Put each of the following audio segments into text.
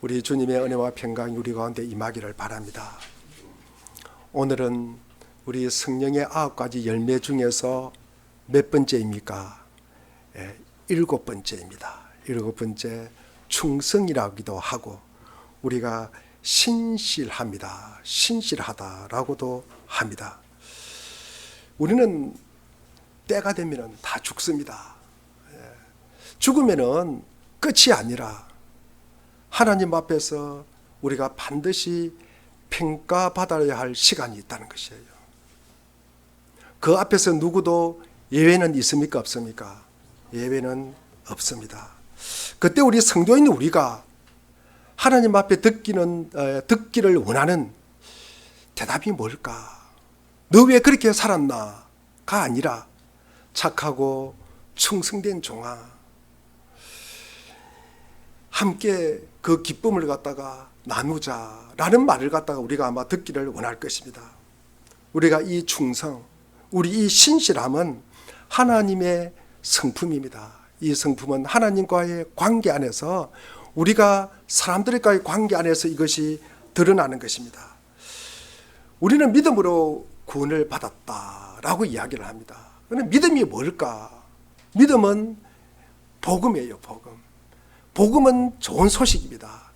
우리 주님의 은혜와 평강이 우리 가운데 임하기를 바랍니다. 오늘은 우리 성령의 9가지 열매 중에서 몇 번째입니까? 7번째입니다. 7번째 충성이라기도 하고 우리가 신실합니다. 신실하다라고도 합니다. 우리는 때가 되면 다 죽습니다. 죽으면은 끝이 아니라 하나님 앞에서 우리가 반드시 평가받아야 할 시간이 있다는 것이에요. 그 앞에서 누구도 예외는 있습니까? 없습니까? 예외는 없습니다. 그때 우리 성도인 우리가 하나님 앞에 듣기를 원하는 대답이 뭘까? 너 왜 그렇게 살았나? 가 아니라 착하고 충성된 종아, 함께 그 기쁨을 갖다가 나누자라는 말을 갖다가 우리가 아마 듣기를 원할 것입니다. 우리가 이 충성, 우리 이 신실함은 하나님의 성품입니다. 이 성품은 하나님과의 관계 안에서 우리가 사람들과의 관계 안에서 이것이 드러나는 것입니다. 우리는 믿음으로 구원을 받았다라고 이야기를 합니다. 그런데 믿음이 뭘까? 믿음은 복음이에요. 복음은 좋은 소식입니다.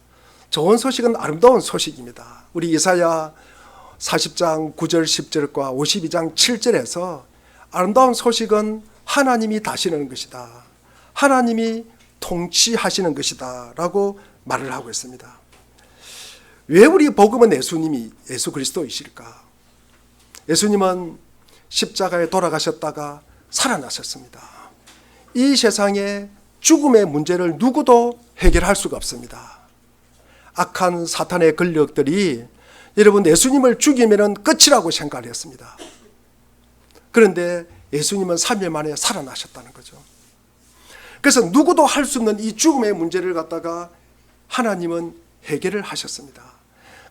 좋은 소식은 아름다운 소식입니다. 우리 이사야 40장 9절 10절과 52장 7절에서 아름다운 소식은 하나님이 다스리는 것이다. 하나님이 통치하시는 것이다 라고 말을 하고 있습니다. 왜 우리 복음은 예수 그리스도이실까? 예수님은 십자가에 돌아가셨다가 살아나셨습니다. 이 세상에 죽음의 문제를 누구도 해결할 수가 없습니다. 악한 사탄의 권력들이 여러분 예수님을 죽이면 끝이라고 생각을 했습니다. 그런데 예수님은 3일 만에 살아나셨다는 거죠. 그래서 누구도 할 수 없는 이 죽음의 문제를 갖다가 하나님은 해결을 하셨습니다.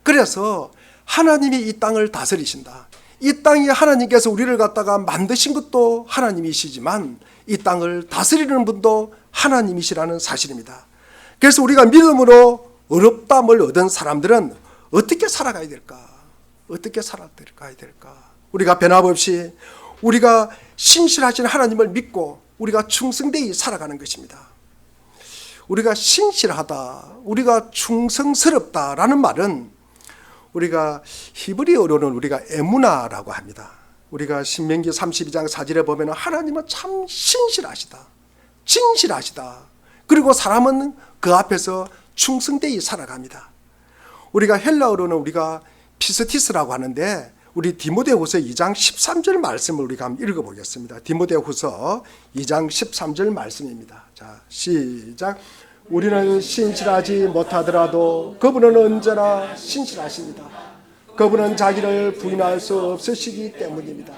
그래서 하나님이 이 땅을 다스리신다. 이 땅이 하나님께서 우리를 갖다가 만드신 것도 하나님이시지만 이 땅을 다스리는 분도 하나님이시라는 사실입니다. 그래서 우리가 믿음으로 의롭다함을 얻은 사람들은 어떻게 살아가야 될까? 어떻게 살아가야 될까? 우리가 변함없이 우리가 신실하신 하나님을 믿고 우리가 충성되이 살아가는 것입니다. 우리가 신실하다, 우리가 충성스럽다라는 말은 우리가 히브리어로는 우리가 에무나라고 합니다. 우리가 신명기 32장 4절에 보면 하나님은 참 신실하시다, 진실하시다. 그리고 사람은 그 앞에서 충성되이 살아갑니다. 우리가 헬라어로는 우리가 피스티스라고 하는데 우리 디모데후서 2장 13절 말씀을 우리가 한번 읽어보겠습니다. 디모데후서 2장 13절 말씀입니다. 자, 시작. 우리는 신실하지 못하더라도 그분은 언제나 신실하십니다. 그분은 자기를 부인할 수 없으시기 때문입니다.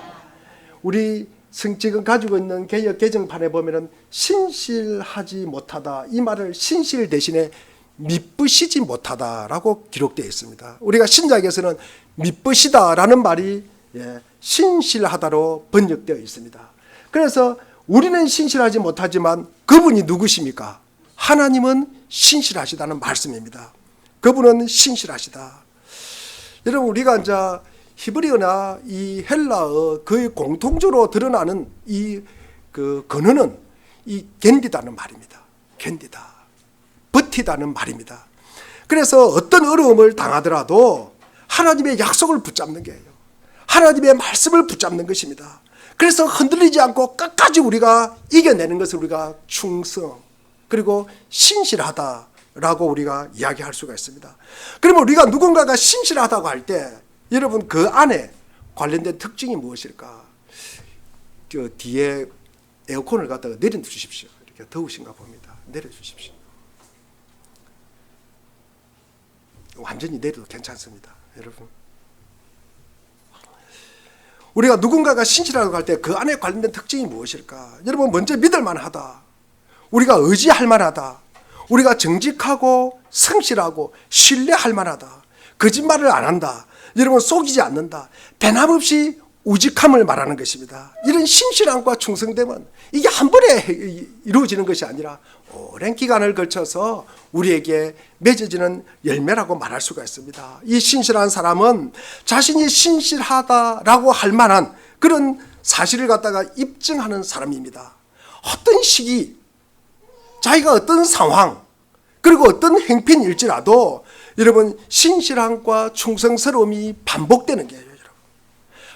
우리 지금 가지고 있는 개역 개정판에 보면은 신실하지 못하다, 이 말을 신실 대신에 미쁘시지 못하다라고 기록되어 있습니다. 우리가 신약에서는 미쁘시다라는 말이 신실하다로 번역되어 있습니다. 그래서 우리는 신실하지 못하지만 그분이 누구십니까? 하나님은 신실하시다는 말씀입니다. 그분은 신실하시다. 여러분, 우리가 이제 히브리어나 이 헬라어 거의 공통적으로 드러나는 이 그 근어는 이 견디다는 말입니다. 견디다, 버티다는 말입니다. 그래서 어떤 어려움을 당하더라도 하나님의 약속을 붙잡는 게예요. 하나님의 말씀을 붙잡는 것입니다. 그래서 흔들리지 않고 끝까지 우리가 이겨내는 것을 우리가 충성 그리고 신실하다라고 우리가 이야기할 수가 있습니다. 그러면 우리가 누군가가 신실하다고 할 때 여러분 그 안에 관련된 특징이 무엇일까? 저 뒤에 에어컨을 갖다가 내려주십시오. 이렇게 더우신가 봅니다. 내려주십시오. 완전히 내려도 괜찮습니다. 여러분, 우리가 누군가가 신실하다고 할 때 그 안에 관련된 특징이 무엇일까? 여러분, 먼저 믿을 만하다, 우리가 의지할 만하다, 우리가 정직하고 성실하고 신뢰할 만하다, 거짓말을 안 한다, 여러분 속이지 않는다, 변함없이 우직함을 말하는 것입니다. 이런 신실함과 충성됨은 이게 한 번에 이루어지는 것이 아니라 오랜 기간을 거쳐서 우리에게 맺어지는 열매라고 말할 수가 있습니다. 이 신실한 사람은 자신이 신실하다라고 할 만한 그런 사실을 갖다가 입증하는 사람입니다. 어떤 시기, 자기가 어떤 상황, 그리고 어떤 행편일지라도 여러분 신실함과 충성스러움이 반복되는 거예요. 여러분.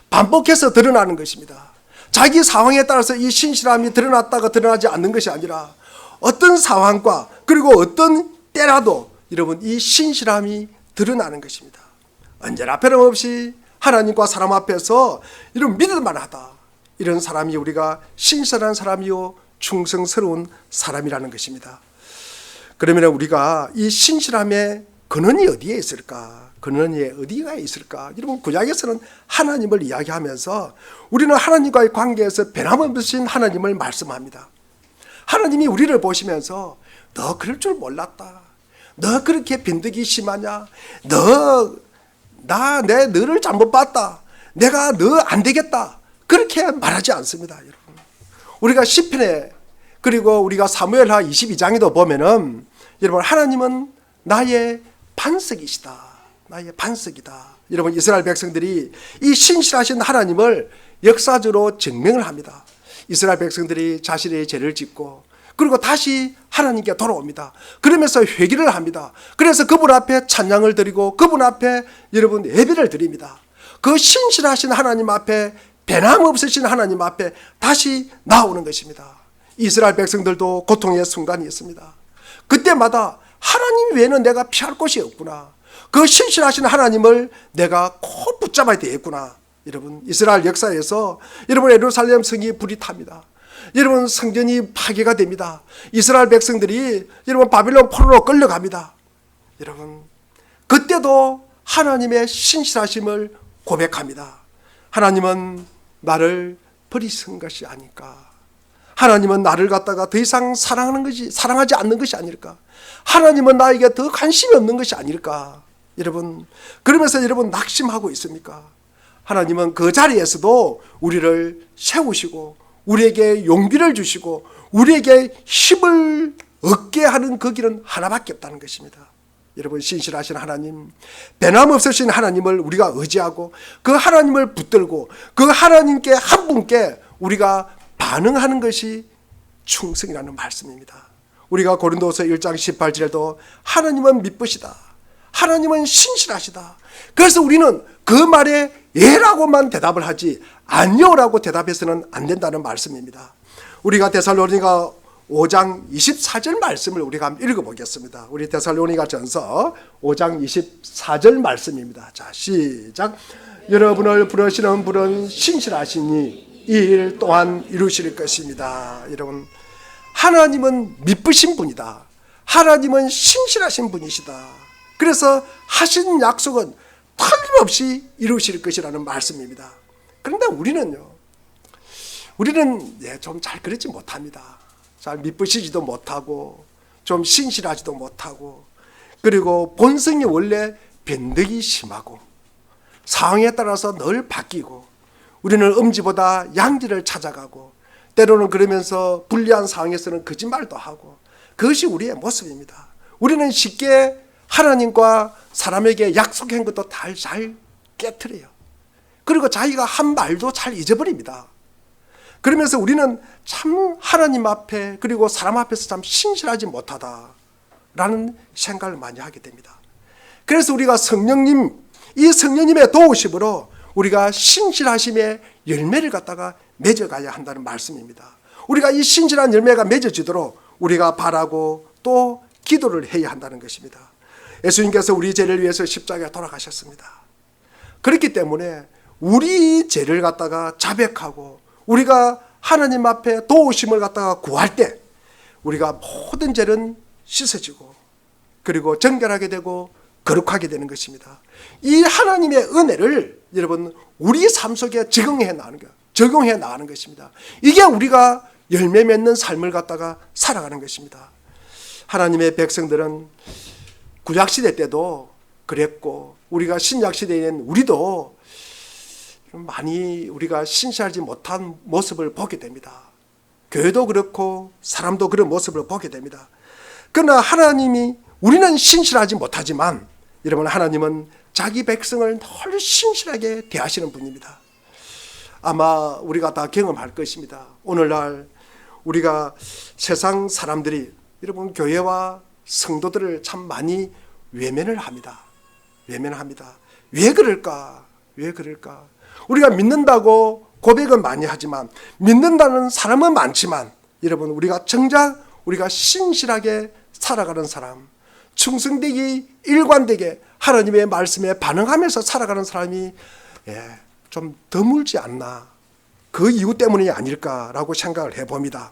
반복해서 드러나는 것입니다. 자기 상황에 따라서 이 신실함이 드러났다가 드러나지 않는 것이 아니라 어떤 상황과 그리고 어떤 때라도 여러분 이 신실함이 드러나는 것입니다. 언제나 변함없이 하나님과 사람 앞에서 이런 믿을만하다. 이런 사람이 우리가 신실한 사람이요 충성스러운 사람이라는 것입니다. 그러면 우리가 이 신실함의 근원이 어디에 있을까? 근원이 어디가 있을까? 여러분 구약에서는 하나님을 이야기하면서 우리는 하나님과의 관계에서 변함없으신 하나님을 말씀합니다. 하나님이 우리를 보시면서 너 그럴 줄 몰랐다. 너 그렇게 변덕이 심하냐? 너를 잘못 봤다. 내가 너 안 되겠다. 그렇게 말하지 않습니다, 여러분. 우리가 시편에 그리고 우리가 사무엘하 22장에도 보면은 여러분 하나님은 나의 반석이시다. 나의 반석이다. 여러분 이스라엘 백성들이 이 신실하신 하나님을 역사적으로 증명을 합니다. 이스라엘 백성들이 자신의 죄를 짓고 그리고 다시 하나님께 돌아옵니다. 그러면서 회개를 합니다. 그래서 그분 앞에 찬양을 드리고 그분 앞에 여러분 예배를 드립니다. 그 신실하신 하나님 앞에 변함없으신 하나님 앞에 다시 나오는 것입니다. 이스라엘 백성들도 고통의 순간이 있습니다. 그때마다 하나님 외에는 내가 피할 곳이 없구나. 그 신실하신 하나님을 내가 꼭 붙잡아야 되겠구나. 여러분 이스라엘 역사에서 여러분 예루살렘 성이 불이 탑니다. 여러분 성전이 파괴가 됩니다. 이스라엘 백성들이 여러분 바빌론 포로로 끌려갑니다. 여러분 그때도 하나님의 신실하심을 고백합니다. 하나님은 나를 버리신 것이 아닐까? 하나님은 나를 갖다가 더 이상 사랑하지 않는 것이 아닐까? 하나님은 나에게 더 관심이 없는 것이 아닐까? 여러분 그러면서 여러분 낙심하고 있습니까? 하나님은 그 자리에서도 우리를 세우시고 우리에게 용기를 주시고 우리에게 힘을 얻게 하는 그 길은 하나밖에 없다는 것입니다. 여러분 신실하신 하나님, 변함없으신 하나님을 우리가 의지하고 그 하나님을 붙들고 그 하나님께 한 분께 우리가 반응하는 것이 충성이라는 말씀입니다. 우리가 고린도서 1장 18절에도 하나님은 미쁘시다. 하나님은 신실하시다. 그래서 우리는 그 말에 예라고만 대답을 하지 아니요라고 대답해서는 안 된다는 말씀입니다. 우리가 데살로니가 5장 24절 말씀을 우리가 한번 읽어보겠습니다. 우리 데살로니가 전서 5장 24절 말씀입니다. 자, 시작. 여러분을 부르시는 분은 신실하시니 이 일 또한 이루실 것입니다. 여러분 하나님은 미쁘신 분이다. 하나님은 신실하신 분이시다. 그래서 하신 약속은 틀림없이 이루실 것이라는 말씀입니다. 그런데 우리는 좀 잘 그렇지 못합니다. 잘 미쁘시지도 못하고 좀 신실하지도 못하고 그리고 본성이 원래 변덕이 심하고 상황에 따라서 늘 바뀌고 우리는 음지보다 양지를 찾아가고 때로는 그러면서 불리한 상황에서는 거짓말도 하고 그것이 우리의 모습입니다. 우리는 쉽게 하나님과 사람에게 약속한 것도 잘 깨트려요. 그리고 자기가 한 말도 잘 잊어버립니다. 그러면서 우리는 참 하나님 앞에 그리고 사람 앞에서 참 신실하지 못하다라는 생각을 많이 하게 됩니다. 그래서 우리가 이 성령님의 도우심으로 우리가 신실하심의 열매를 갖다가 맺어가야 한다는 말씀입니다. 우리가 이 신실한 열매가 맺어지도록 우리가 바라고 또 기도를 해야 한다는 것입니다. 예수님께서 우리 죄를 위해서 십자가에 돌아가셨습니다. 그렇기 때문에 우리 죄를 갖다가 자백하고 우리가 하나님 앞에 도우심을 갖다가 구할 때 우리가 모든 죄는 씻어지고 그리고 정결하게 되고 거룩하게 되는 것입니다. 이 하나님의 은혜를 여러분 우리 삶 속에 적용해 나가는 것입니다. 이게 우리가 열매 맺는 삶을 갖다가 살아가는 것입니다. 하나님의 백성들은 구약시대 때도 그랬고 우리가 신약시대에는 우리도 많이 우리가 신실하지 못한 모습을 보게 됩니다. 교회도 그렇고 사람도 그런 모습을 보게 됩니다. 그러나 하나님이, 우리는 신실하지 못하지만 여러분, 하나님은 자기 백성을 늘 신실하게 대하시는 분입니다. 아마 우리가 다 경험할 것입니다. 오늘날 우리가 세상 사람들이, 여러분, 교회와 성도들을 참 많이 외면을 합니다. 외면합니다. 왜 그럴까? 왜 그럴까? 우리가 믿는다고 고백은 많이 하지만, 믿는다는 사람은 많지만, 여러분, 우리가 정작 우리가 신실하게 살아가는 사람, 충성되게 일관되게 하나님의 말씀에 반응하면서 살아가는 사람이 좀 드물지 않나, 그 이유 때문이 아닐까라고 생각을 해봅니다.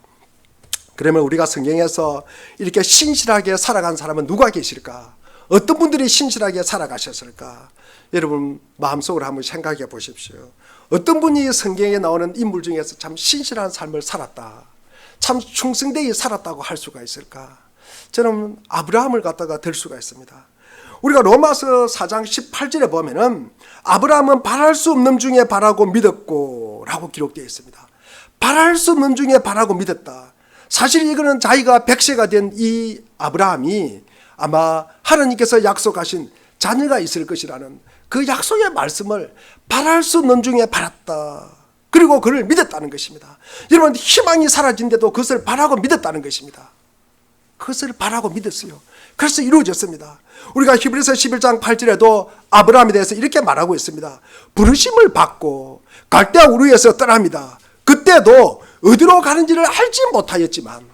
그러면 우리가 성경에서 이렇게 신실하게 살아간 사람은 누가 계실까? 어떤 분들이 신실하게 살아가셨을까? 여러분 마음속으로 한번 생각해 보십시오. 어떤 분이 성경에 나오는 인물 중에서 참 신실한 삶을 살았다, 참 충성되게 살았다고 할 수가 있을까? 저는 아브라함을 갖다가 들 수가 있습니다. 우리가 로마서 4장 18절에 보면은 아브라함은 바랄 수 없는 중에 바라고 믿었고 라고 기록되어 있습니다. 바랄 수 없는 중에 바라고 믿었다. 사실 이거는 자기가 100세가 된 이 아브라함이 아마 하나님께서 약속하신 자녀가 있을 것이라는 그 약속의 말씀을 바랄 수 없는 중에 바랐다. 그리고 그를 믿었다는 것입니다. 여러분, 희망이 사라진데도 그것을 바라고 믿었다는 것입니다. 그것을 바라고 믿었어요. 그래서 이루어졌습니다. 우리가 히브리서 11장 8절에도 아브라함에 대해서 이렇게 말하고 있습니다. 부르심을 받고 갈대아 우르에서 떠납니다. 그때도 어디로 가는지를 알지 못하였지만,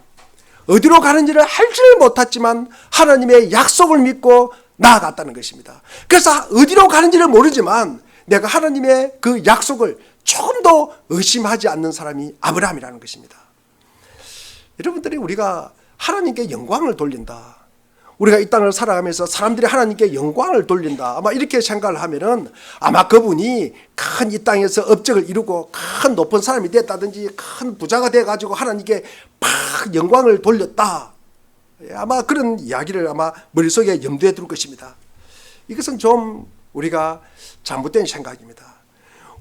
어디로 가는지를 알지를 못했지만 하나님의 약속을 믿고 나아갔다는 것입니다. 그래서 어디로 가는지를 모르지만 내가 하나님의 그 약속을 조금도 의심하지 않는 사람이 아브라함이라는 것입니다. 여러분들이 우리가 하나님께 영광을 돌린다, 우리가 이 땅을 살아가면서 사람들이 하나님께 영광을 돌린다, 아마 이렇게 생각을 하면은 아마 그분이 큰 이 땅에서 업적을 이루고 큰 높은 사람이 됐다든지 큰 부자가 돼가지고 하나님께 막 영광을 돌렸다, 아마 그런 이야기를 아마 머릿속에 염두에 둘 것입니다. 이것은 좀 우리가 잘못된 생각입니다.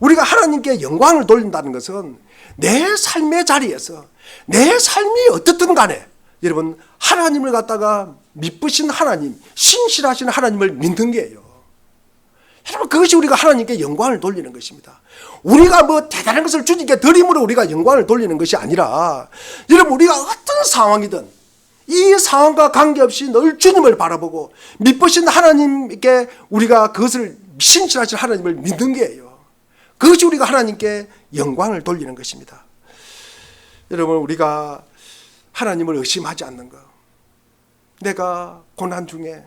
우리가 하나님께 영광을 돌린다는 것은 내 삶의 자리에서 내 삶이 어떻든 간에 여러분, 하나님을 갖다가 믿으신 하나님, 신실하신 하나님을 믿는 게예요. 여러분, 그것이 우리가 하나님께 영광을 돌리는 것입니다. 우리가 뭐 대단한 것을 주님께 드림으로 우리가 영광을 돌리는 것이 아니라, 여러분, 우리가 어떤 상황이든 이 상황과 관계없이 늘 주님을 바라보고 믿으신 하나님께 우리가 그것을, 신실하신 하나님을 믿는 게예요. 그것이 우리가 하나님께 영광을 돌리는 것입니다. 여러분, 우리가 하나님을 의심하지 않는 것, 내가 고난 중에,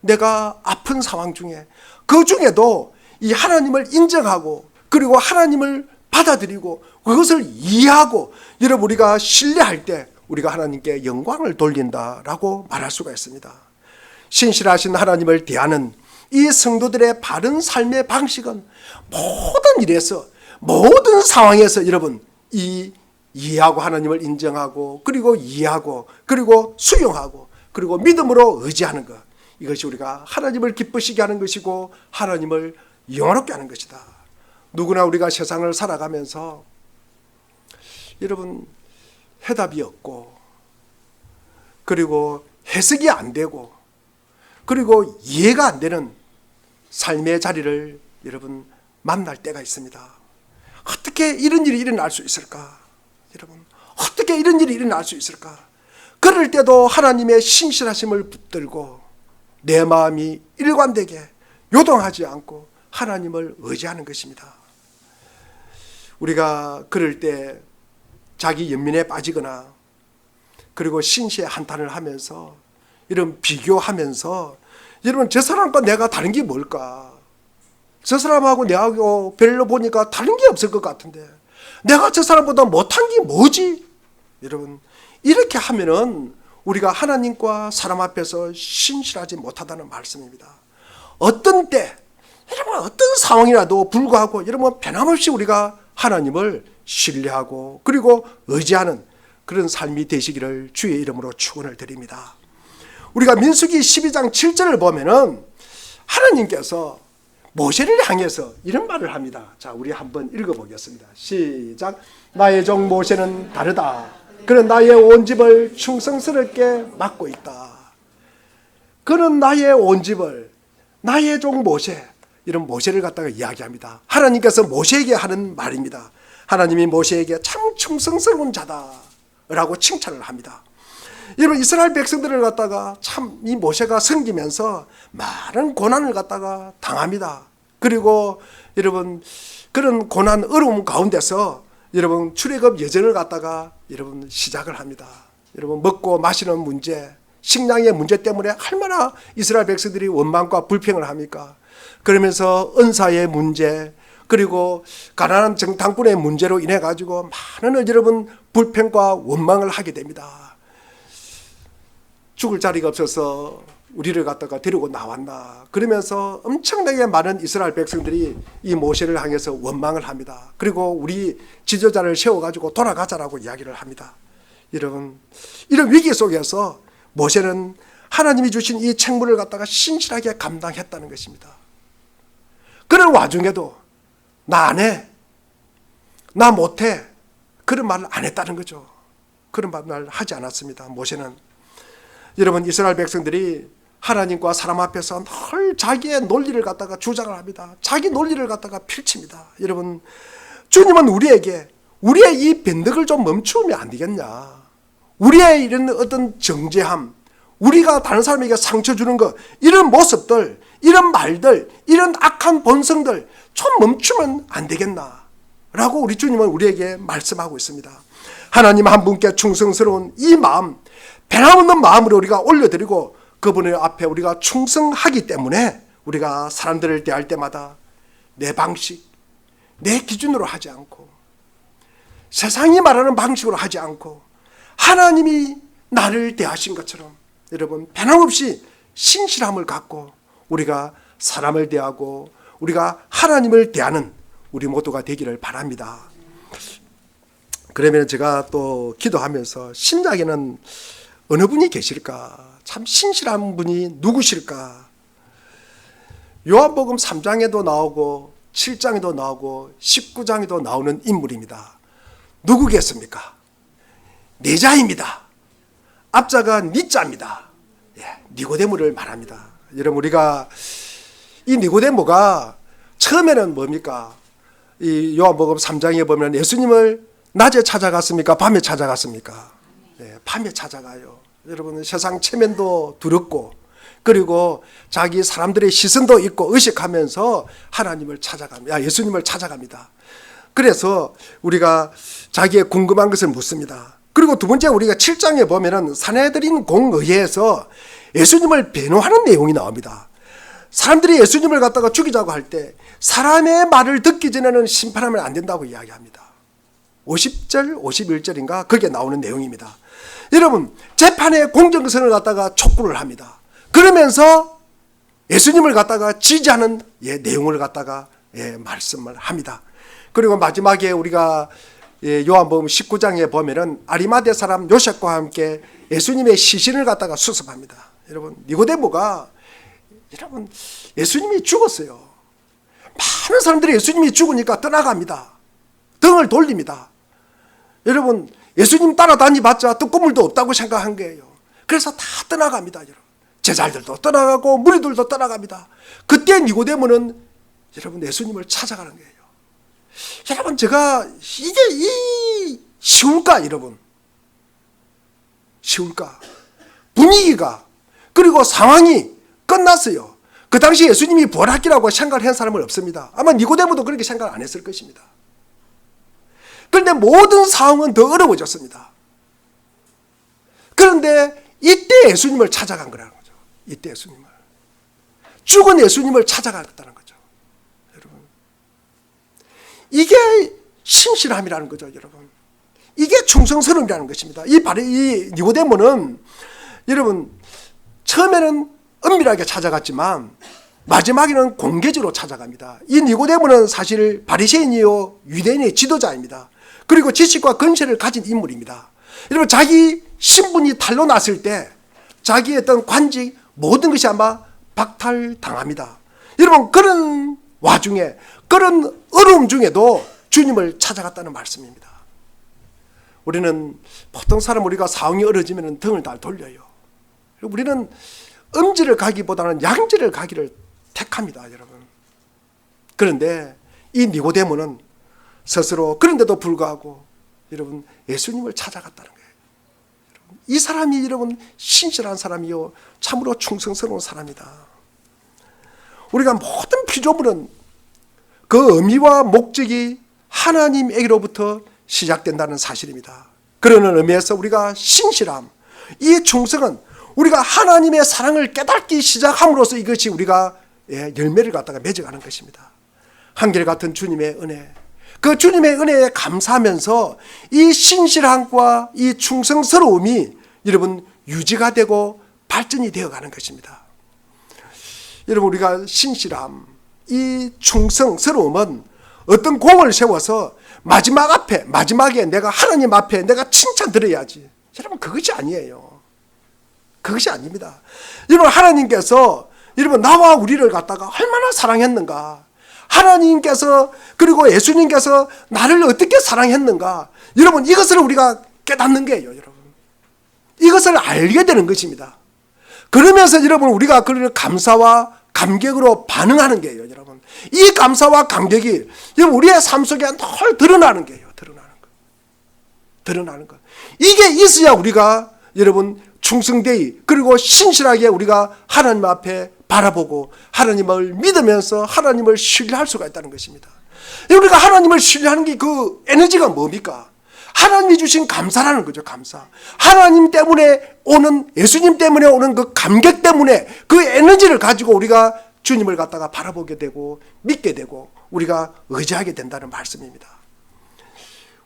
내가 아픈 상황 중에, 그 중에도 이 하나님을 인정하고 그리고 하나님을 받아들이고 그것을 이해하고, 여러분, 우리가 신뢰할 때 우리가 하나님께 영광을 돌린다라고 말할 수가 있습니다. 신실하신 하나님을 대하는 이 성도들의 바른 삶의 방식은 모든 일에서, 모든 상황에서 여러분, 이해하고 하나님을 인정하고 그리고 이해하고 그리고 수용하고 그리고 믿음으로 의지하는 것, 이것이 우리가 하나님을 기쁘시게 하는 것이고 하나님을 영화롭게 하는 것이다. 누구나 우리가 세상을 살아가면서 여러분, 해답이 없고 그리고 해석이 안 되고 그리고 이해가 안 되는 삶의 자리를 여러분 만날 때가 있습니다. 어떻게 이런 일이 일어날 수 있을까? 여러분, 어떻게 이런 일이 일어날 수 있을까? 그럴 때도 하나님의 신실하심을 붙들고 내 마음이 일관되게 요동하지 않고 하나님을 의지하는 것입니다. 우리가 그럴 때 자기 연민에 빠지거나 그리고 신시에 한탄을 하면서 이런 비교하면서, 여러분, 저 사람과 내가 다른 게 뭘까? 저 사람하고 내하고 별로 보니까 다른 게 없을 것 같은데 내가 저 사람보다 못한 게 뭐지? 여러분, 이렇게 하면은 우리가 하나님과 사람 앞에서 신실하지 못하다는 말씀입니다. 어떤 때, 여러분, 어떤 상황이라도 불구하고 여러분 변함없이 우리가 하나님을 신뢰하고 그리고 의지하는 그런 삶이 되시기를 주의 이름으로 축원을 드립니다. 우리가 민수기 12장 7절을 보면은 하나님께서 모세를 향해서 이런 말을 합니다. 자, 우리 한번 읽어보겠습니다. 시작. 나의 종 모세는 다르다. 그는 나의 온 집을 충성스럽게 맡고 있다. 그는 나의 온 집을, 나의 종 모세, 이런 모세를 갖다가 이야기합니다. 하나님께서 모세에게 하는 말입니다. 하나님이 모세에게 참 충성스러운 자다라고 칭찬을 합니다. 여러분, 이스라엘 백성들을 갖다가 참 이 모세가 섬기면서 많은 고난을 갖다가 당합니다. 그리고 여러분, 그런 고난 어려움 가운데서 여러분 출애굽 여정을 갖다가 여러분 시작을 합니다. 여러분, 먹고 마시는 문제, 식량의 문제 때문에 얼마나 이스라엘 백성들이 원망과 불평을 합니까? 그러면서 은사의 문제, 그리고 가나안 정탐꾼의 문제로 인해 가지고 많은 여러분 불평과 원망을 하게 됩니다. 죽을 자리가 없어서 우리를 갖다가 데리고 나왔나, 그러면서 엄청나게 많은 이스라엘 백성들이 이 모세를 향해서 원망을 합니다. 그리고 우리 지도자를 세워가지고 돌아가자라고 이야기를 합니다. 여러분, 이런 위기 속에서 모세는 하나님이 주신 이 책무를 갖다가 신실하게 감당했다는 것입니다. 그런 와중에도 나 안 해, 나 못해, 그런 말을 안 했다는 거죠. 그런 말을 하지 않았습니다. 모세는. 여러분, 이스라엘 백성들이 하나님과 사람 앞에서 늘 자기의 논리를 갖다가 주장을 합니다. 자기 논리를 갖다가 펼칩니다. 여러분, 주님은 우리에게 우리의 이 변덕을 좀 멈추면 안 되겠냐, 우리의 이런 어떤 정죄함, 우리가 다른 사람에게 상처 주는 것, 이런 모습들, 이런 말들, 이런 악한 본성들 좀 멈추면 안 되겠나 라고 우리 주님은 우리에게 말씀하고 있습니다. 하나님 한 분께 충성스러운 이 마음, 변함없는 마음으로 우리가 올려드리고 그분의 앞에 우리가 충성하기 때문에 우리가 사람들을 대할 때마다 내 방식, 내 기준으로 하지 않고 세상이 말하는 방식으로 하지 않고 하나님이 나를 대하신 것처럼 여러분 변함없이 신실함을 갖고 우리가 사람을 대하고 우리가 하나님을 대하는 우리 모두가 되기를 바랍니다. 그러면 제가 또 기도하면서 심장에는 어느 분이 계실까? 참 신실한 분이 누구실까? 요한복음 3장에도 나오고 7장에도 나오고 19장에도 나오는 인물입니다. 누구겠습니까? 네자입니다. 앞자가 니자입니다. 니고데모를 말합니다. 여러분, 우리가 이 니고데모가 처음에는 뭡니까? 이 요한복음 3장에 보면 예수님을 낮에 찾아갔습니까? 밤에 찾아갔습니까? 밤에 찾아가요. 여러분, 세상 체면도 두렵고 그리고 자기 사람들의 시선도 있고 의식하면서 하나님을 찾아갑니다. 예수님을 찾아갑니다. 그래서 우리가 자기의 궁금한 것을 묻습니다. 그리고 두 번째, 우리가 7장에 보면은 사내들인 공의회에서 예수님을 변호하는 내용이 나옵니다. 사람들이 예수님을 갖다가 죽이자고 할 때 사람의 말을 듣기 전에는 심판하면 안 된다고 이야기합니다. 50절, 51절인가 거기에 나오는 내용입니다. 여러분, 재판의 공정성을 갖다가 촉구를 합니다. 그러면서 예수님을 갖다가 지지하는 내용을 갖다가 말씀을 합니다. 그리고 마지막에 우리가 요한복음 19장에 보면은 아리마대 사람 요셉과 함께 예수님의 시신을 갖다가 수습합니다. 여러분, 니고데모가 여러분 예수님이 죽었어요. 많은 사람들이 예수님이 죽으니까 떠나갑니다. 등을 돌립니다. 여러분, 예수님 따라다니봤자 떡고물도 없다고 생각한 거예요. 그래서 다 떠나갑니다. 여러분, 제자들도 떠나가고 무리들도 떠나갑니다. 그때 니고데모는 여러분 예수님을 찾아가는 거예요. 여러분, 제가 이게 쉬울까? 여러분, 쉬울까? 분위기가 그리고 상황이 끝났어요. 그 당시 예수님이 부활하기라고 생각을 한 사람은 없습니다. 아마 니고데모도 그렇게 생각 안 했을 것입니다. 그런데 모든 상황은 더 어려워졌습니다. 그런데 이때 예수님을 찾아간 거라는 거죠. 이때 예수님을, 죽은 예수님을 찾아갔다는 거죠. 여러분, 이게 신실함이라는 거죠. 여러분, 이게 충성스러움이라는 것입니다. 이 니고데모는 여러분 처음에는 은밀하게 찾아갔지만 마지막에는 공개적으로 찾아갑니다. 이 니고데모는 사실 바리새인이요 유대인의 지도자입니다. 그리고 지식과 권세를 가진 인물입니다. 여러분, 자기 신분이 탄로 났을 때 자기의 어떤 관직 모든 것이 아마 박탈당합니다. 여러분, 그런 와중에 그런 어려움 중에도 주님을 찾아갔다는 말씀입니다. 우리는 보통 사람 우리가 상황이 어려지면 등을 다 돌려요. 우리는 음지를 가기보다는 양지를 가기를 택합니다, 여러분. 그런데 이 니고데모는 스스로 그런데도 불구하고 여러분 예수님을 찾아갔다는 거예요. 여러분, 이 사람이 여러분 신실한 사람이요 참으로 충성스러운 사람이다. 우리가 모든 피조물은 그 의미와 목적이 하나님에게로부터 시작된다는 사실입니다. 그러는 의미에서 우리가 신실함, 이 충성은 우리가 하나님의 사랑을 깨닫기 시작함으로써 이것이 우리가 열매를 갖다가 맺어가는 것입니다. 한결같은 주님의 은혜, 그 주님의 은혜에 감사하면서 이 신실함과 이 충성스러움이 여러분 유지가 되고 발전이 되어가는 것입니다. 여러분 우리가 신실함, 이 충성스러움은 어떤 공을 세워서 마지막에 내가 하나님 앞에 내가 칭찬 드려야지. 여러분 그것이 아니에요. 그것이 아닙니다. 여러분 하나님께서 여러분 나와 우리를 갖다가 얼마나 사랑했는가, 하나님께서 그리고 예수님께서 나를 어떻게 사랑했는가, 여러분 이것을 우리가 깨닫는 거예요. 여러분 이것을 알게 되는 것입니다. 그러면서 여러분 우리가 그를 감사와 감격으로 반응하는 거예요. 여러분 이 감사와 감격이 여러분 우리의 삶 속에 늘 드러나는 거예요. 드러나는 것. 이게 있어야 우리가 여러분 충성되이 그리고 신실하게 우리가 하나님 앞에 바라보고 하나님을 믿으면서 하나님을 신뢰할 수가 있다는 것입니다. 우리가 하나님을 신뢰하는 게 그 에너지가 뭡니까? 하나님이 주신 감사라는 거죠. 감사. 하나님 때문에 오는, 예수님 때문에 오는 그 감격 때문에 그 에너지를 가지고 우리가 주님을 갖다가 바라보게 되고 믿게 되고 우리가 의지하게 된다는 말씀입니다.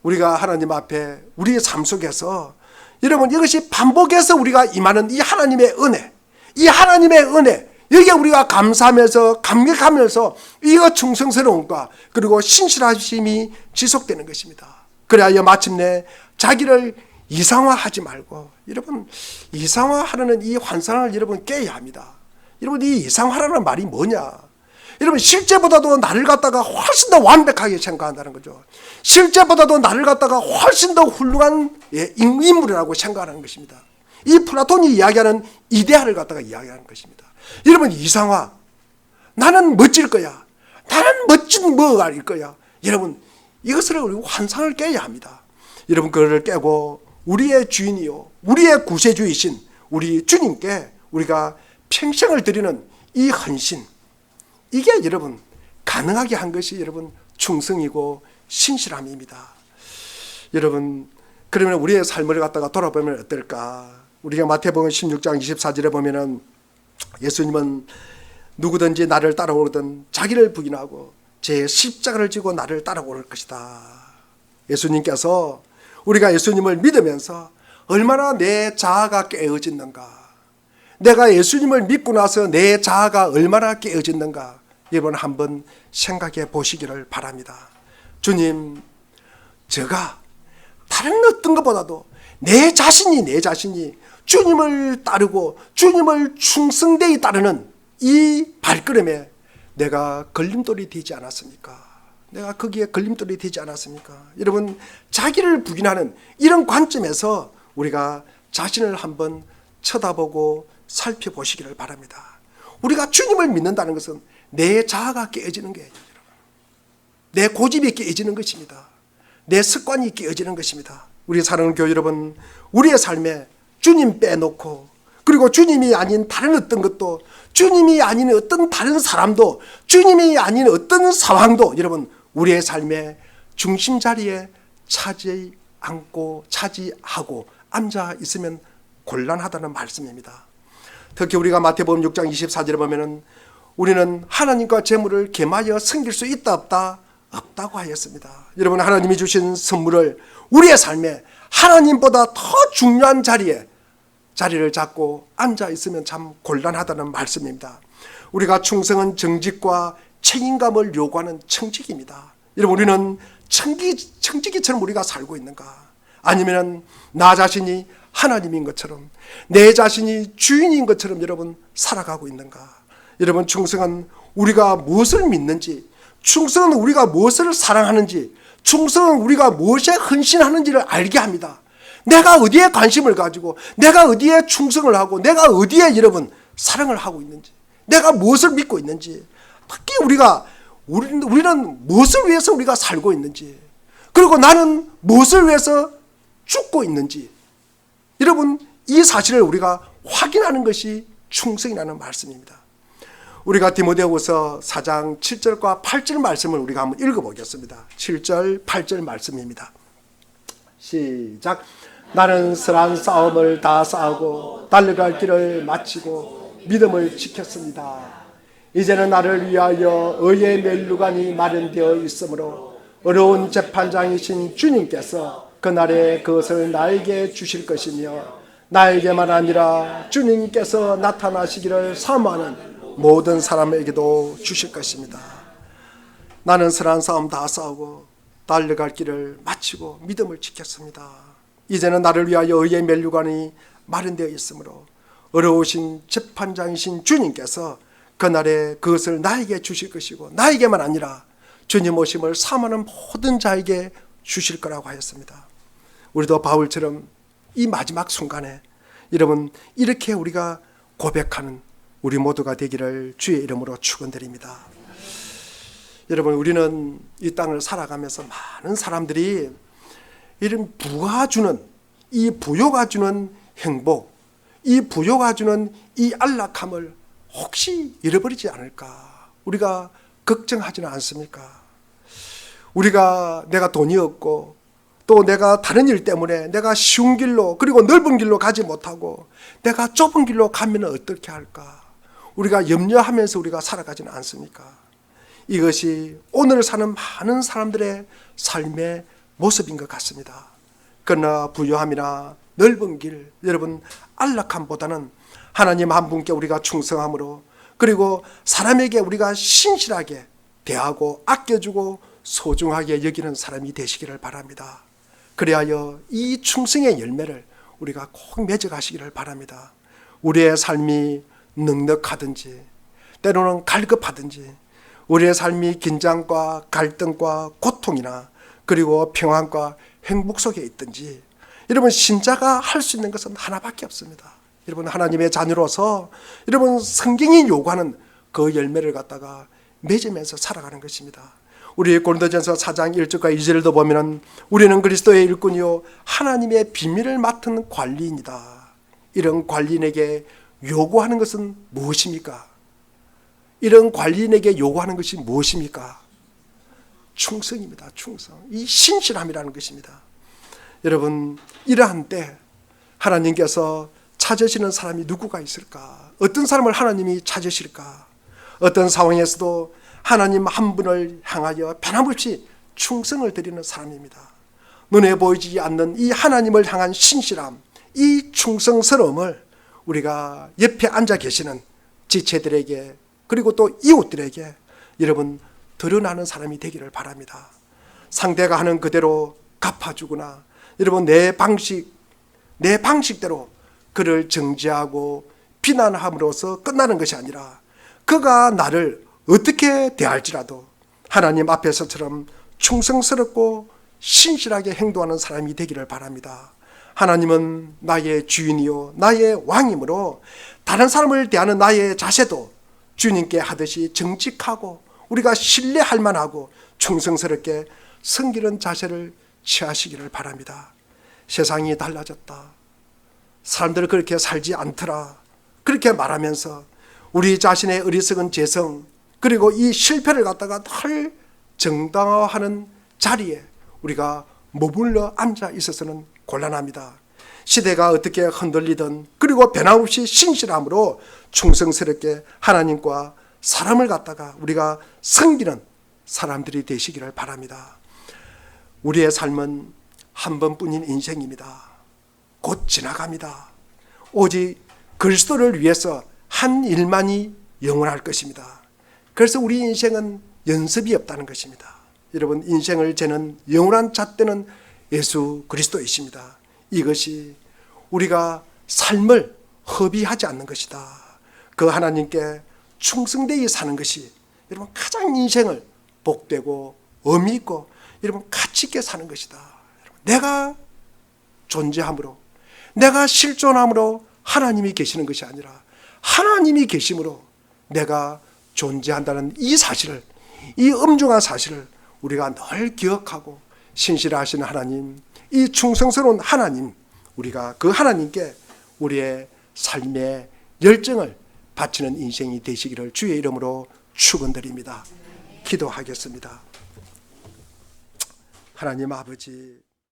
우리가 하나님 앞에 우리의 삶 속에서 여러분 이것이 반복해서 우리가 임하는 이 하나님의 은혜, 이 하나님의 은혜, 여기에 우리가 감사하면서 감격하면서 이거 충성스러움과 그리고 신실하심이 지속되는 것입니다. 그래야 마침내 자기를 이상화하지 말고, 여러분 이상화하려는 이 환상을 여러분 깨야 합니다. 여러분 이 이상화라는 말이 뭐냐? 여러분 실제보다도 나를 갖다가 훨씬 더 완벽하게 생각한다는 거죠. 실제보다도 나를 갖다가 훨씬 더 훌륭한 인물이라고 생각하는 것입니다. 이 플라톤이 이야기하는 이데아를 갖다가 이야기하는 것입니다. 여러분 이상화, 나는 멋질 거야, 나는 멋진 뭐가 일 거야. 여러분 이것을 우리 환상을 깨야 합니다. 여러분 그거를 깨고 우리의 주인이요 우리의 구세주이신 우리 주님께 우리가 평생을 드리는 이 헌신, 이게 여러분 가능하게 한 것이 여러분 충성이고 신실함입니다. 여러분 그러면 우리의 삶을 갖다가 돌아보면 어떨까? 우리가 마태복음 16장 24절에 보면은 예수님은 누구든지 나를 따라오든 자기를 부인하고 제 십자가를 지고 나를 따라올 것이다. 예수님께서 우리가 예수님을 믿으면서 얼마나 내 자아가 깨어졌는가, 내가 예수님을 믿고 나서 내 자아가 얼마나 깨어졌는가 여러분 한번 생각해 보시기를 바랍니다. 주님, 제가 다른 어떤 것보다도 내 자신이 주님을 따르고 주님을 충성되이 따르는 이 발걸음에 내가 걸림돌이 되지 않았습니까? 내가 거기에 걸림돌이 되지 않았습니까? 여러분 자기를 부인하는 이런 관점에서 우리가 자신을 한번 쳐다보고 살펴보시기를 바랍니다. 우리가 주님을 믿는다는 것은 내 자아가 깨어지는 거예요. 내 고집이 깨어지는 것입니다. 내 습관이 깨어지는 것입니다. 우리 사랑하는 교회 여러분, 우리의 삶에 주님 빼놓고 그리고 주님이 아닌 다른 어떤 것도, 주님이 아닌 어떤 다른 사람도, 주님이 아닌 어떤 상황도 여러분 우리의 삶의 중심 자리에 차지하고 앉아 있으면 곤란하다는 말씀입니다. 특히 우리가 마태복음 6장 24절에 보면은 우리는 하나님과 재물을 겸하여 섬길 수 있다 없다? 없다고 하였습니다. 여러분 하나님이 주신 선물을 우리의 삶에 하나님보다 더 중요한 자리를 잡고 앉아 있으면 참 곤란하다는 말씀입니다. 우리가 충성은 정직과 책임감을 요구하는 청직입니다. 여러분 우리는 청지기처럼 우리가 살고 있는가? 아니면 나 자신이 하나님인 것처럼, 내 자신이 주인인 것처럼 여러분 살아가고 있는가? 여러분 충성은 우리가 무엇을 믿는지, 충성은 우리가 무엇을 사랑하는지, 충성은 우리가 무엇에 헌신하는지를 알게 합니다. 내가 어디에 관심을 가지고, 내가 어디에 충성을 하고, 내가 어디에 여러분 사랑을 하고 있는지, 내가 무엇을 믿고 있는지, 특히 우리는 무엇을 위해서 우리가 살고 있는지, 그리고 나는 무엇을 위해서 죽고 있는지, 여러분 이 사실을 우리가 확인하는 것이 충성이라는 말씀입니다. 우리가 디모데후서 4장 7절과 8절 말씀을 우리가 한번 읽어보겠습니다. 7절 8절 말씀입니다. 시작. 나는 선한 싸움을 다 싸우고 달려갈 길을 마치고 믿음을 지켰습니다. 이제는 나를 위하여 의의 면류관이 마련되어 있으므로 어려운 재판장이신 주님께서 그날에 그것을 나에게 주실 것이며, 나에게만 아니라 주님께서 나타나시기를 사모하는 모든 사람에게도 주실 것입니다. 나는 선한 싸움 다 싸우고 달려갈 길을 마치고 믿음을 지켰습니다. 이제는 나를 위하여 의의 면류관이 마련되어 있으므로 어려우신 재판장이신 주님께서 그날에 그것을 나에게 주실 것이고, 나에게만 아니라 주님 오심을 사모하는 모든 자에게 주실 거라고 하였습니다. 우리도 바울처럼 이 마지막 순간에 여러분 이렇게 우리가 고백하는 우리 모두가 되기를 주의 이름으로 축원드립니다. 여러분, 우리는 이 땅을 살아가면서 많은 사람들이 이런 부가 주는, 이 부요가 주는 행복, 이 부요가 주는 이 안락함을 혹시 잃어버리지 않을까 우리가 걱정하지는 않습니까? 내가 돈이 없고 또 내가 다른 일 때문에 내가 쉬운 길로, 그리고 넓은 길로 가지 못하고 내가 좁은 길로 가면 어떻게 할까 우리가 염려하면서 우리가 살아가지는 않습니까? 이것이 오늘 사는 많은 사람들의 삶의 모습인 것 같습니다. 그러나 부요함이나 넓은 길, 여러분 안락함보다는 하나님 한 분께 우리가 충성함으로, 그리고 사람에게 우리가 신실하게 대하고 아껴주고 소중하게 여기는 사람이 되시기를 바랍니다. 그리하여 이 충성의 열매를 우리가 꼭 맺어가시기를 바랍니다. 우리의 삶이 넉넉하든지 때로는 갈급하든지, 우리의 삶이 긴장과 갈등과 고통이나 그리고 평안과 행복 속에 있든지, 여러분 신자가 할 수 있는 것은 하나밖에 없습니다. 여러분 하나님의 자녀로서 여러분 성경이 요구하는 그 열매를 갖다가 맺으면서 살아가는 것입니다. 우리 고린도전서 4장 1절과 2절도 보면 우리는 그리스도의 일꾼이요 하나님의 비밀을 맡은 관리인이다. 이런 관리인에게 요구하는 것은 무엇입니까? 이런 관리인에게 요구하는 것이 무엇입니까? 충성입니다. 충성. 이 신실함이라는 것입니다. 여러분 이러한 때 하나님께서 찾으시는 사람이 누구가 있을까? 어떤 사람을 하나님이 찾으실까? 어떤 상황에서도 하나님 한 분을 향하여 변함없이 충성을 드리는 사람입니다. 눈에 보이지 않는 이 하나님을 향한 신실함, 이 충성스러움을 우리가 옆에 앉아 계시는 지체들에게, 그리고 또 이웃들에게 여러분 드러나는 사람이 되기를 바랍니다. 상대가 하는 그대로 갚아주거나 여러분 내 방식대로 그를 정죄하고 비난함으로써 끝나는 것이 아니라, 그가 나를 어떻게 대할지라도 하나님 앞에서처럼 충성스럽고 신실하게 행동하는 사람이 되기를 바랍니다. 하나님은 나의 주인이요 나의 왕이므로 다른 사람을 대하는 나의 자세도 주님께 하듯이 정직하고 우리가 신뢰할 만하고 충성스럽게 섬기는 자세를 취하시기를 바랍니다. 세상이 달라졌다, 사람들은 그렇게 살지 않더라, 그렇게 말하면서 우리 자신의 어리석은 재성, 그리고 이 실패를 갖다가 늘 정당화하는 자리에 우리가 머물러 앉아 있어서는 곤란합니다. 시대가 어떻게 흔들리든 그리고 변함없이 신실함으로 충성스럽게 하나님과 사람을 갖다가 우리가 섬기는 사람들이 되시기를 바랍니다. 우리의 삶은 한 번뿐인 인생입니다. 곧 지나갑니다. 오직 그리스도를 위해서 한 일만이 영원할 것입니다. 그래서 우리 인생은 연습이 없다는 것입니다. 여러분 인생을 재는 영원한 잣대는 예수 그리스도이십니다. 이것이 우리가 삶을 허비하지 않는 것이다. 그 하나님께 충성되이 사는 것이 여러분 가장 인생을 복되고 의미 있고 여러분 가치 있게 사는 것이다. 내가 존재함으로, 내가 실존함으로 하나님이 계시는 것이 아니라 하나님이 계심으로 내가 존재한다는 이 사실을, 이 엄중한 사실을 우리가 늘 기억하고, 신실하신 하나님, 이 충성스러운 하나님, 우리가 그 하나님께 우리의 삶의 열정을 바치는 인생이 되시기를 주의 이름으로 축원드립니다. 기도하겠습니다. 하나님 아버지,